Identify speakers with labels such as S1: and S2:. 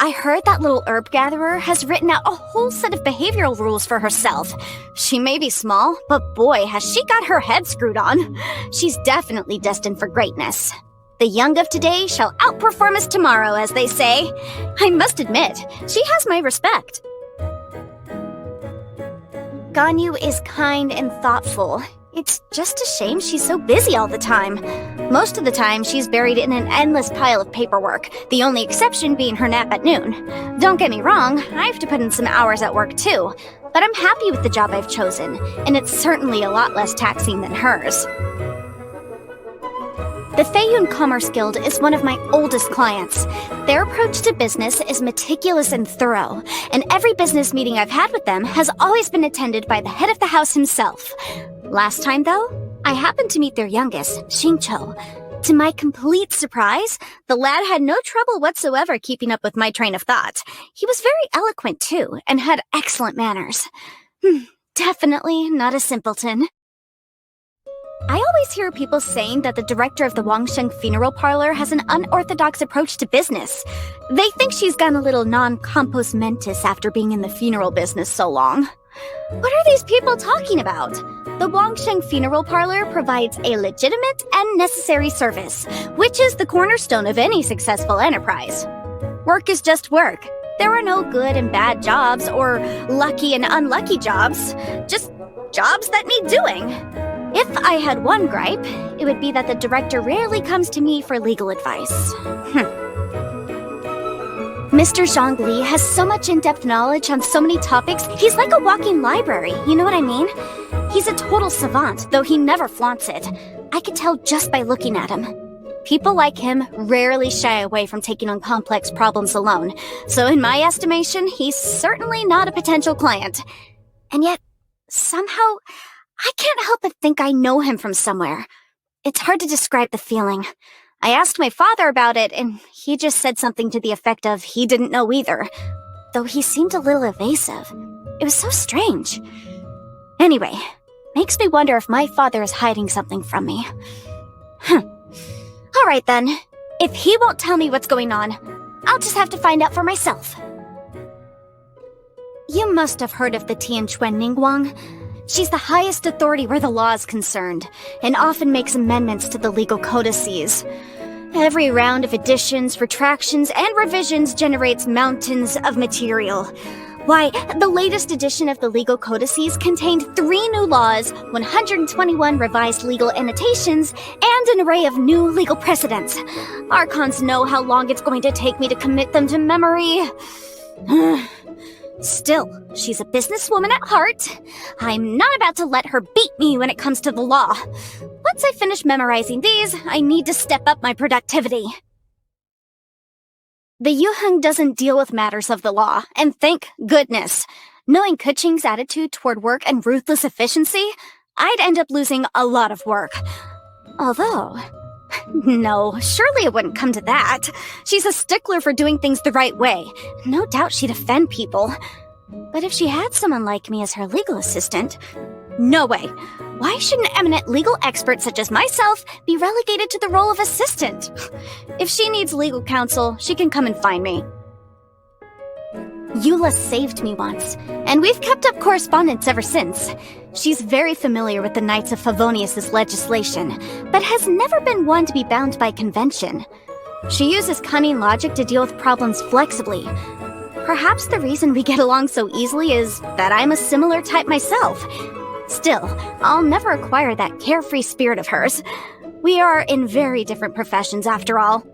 S1: I heard that little herb gatherer has written out a whole set of behavioral rules for herself. She may be small, but boy, has she got her head screwed on. She's definitely destined for greatness. The young of today shall outperform us tomorrow, as they say. I must admit, she has my respect. Ganyu is kind and thoughtful. It's just a shame she's so busy all the time. Most of the time, she's buried in an endless pile of paperwork, the only exception being her nap at noon. Don't get me wrong, I have to put in some hours at work too, but I'm happy with the job I've chosen, and it's certainly a lot less taxing than hers. The Feiyun Commerce Guild is one of my oldest clients. Their approach to business is meticulous and thorough, and every business meeting I've had with them has always been attended by the head of the house himself. Last time, though, I happened to meet their youngest, Xingqiu. To my complete surprise, the lad had no trouble whatsoever keeping up with my train of thought. He was very eloquent, too, and had excellent manners. Definitely not a simpleton. I always hear people saying that the director of the Wangsheng funeral parlor has an unorthodox approach to business. They think she's gone a little non-compos mentis after being in the funeral business so long. What are these people talking about? The Wangsheng funeral parlor provides a legitimate and necessary service, which is the cornerstone of any successful enterprise. Work is just work. There are no good and bad jobs or lucky and unlucky jobs, just jobs that need doing. If I had one gripe, it would be that the director rarely comes to me for legal advice. Mr. Zhongli has so much in-depth knowledge on so many topics, he's like a walking library, you know what I mean? He's a total savant, though he never flaunts it. I could tell just by looking at him. People like him rarely shy away from taking on complex problems alone, so in my estimation, he's certainly not a potential client. And yet, somehow, I can't help but think I know him from somewhere. It's hard to describe the feeling. I asked my father about it, and he just said something to the effect of he didn't know either, though he seemed a little evasive. It was so strange. Anyway, makes me wonder if my father is hiding something from me. All right then. If he won't tell me what's going on, I'll just have to find out for myself. You must have heard of the Tianquan Ningguang. She's the highest authority where the law is concerned, and often makes amendments to the legal codices. Every round of additions, retractions, and revisions generates mountains of material. Why, the latest edition of the legal codices contained 3 new laws, 121 revised legal annotations, and an array of new legal precedents. Archons know how long it's going to take me to commit them to memory. Still, she's a businesswoman at heart. I'm not about to let her beat me when it comes to the law. Once I finish memorizing these, I need to step up my productivity. The Yuheng doesn't deal with matters of the law, and thank goodness. Knowing Keqing's attitude toward work and ruthless efficiency, I'd end up losing a lot of work. Although, no, surely it wouldn't come to that. She's a stickler for doing things the right way. No doubt she'd offend people. But if she had someone like me as her legal assistant, no way. Why should an eminent legal expert such as myself be relegated to the role of assistant? If she needs legal counsel, she can come and find me. EULA saved me once, and we've kept up correspondence ever since. She's very familiar with the Knights of Favonius' legislation, but has never been one to be bound by convention. She uses cunning logic to deal with problems flexibly. Perhaps the reason we get along so easily is that I'm a similar type myself. Still, I'll never acquire that carefree spirit of hers. We are in very different professions after all.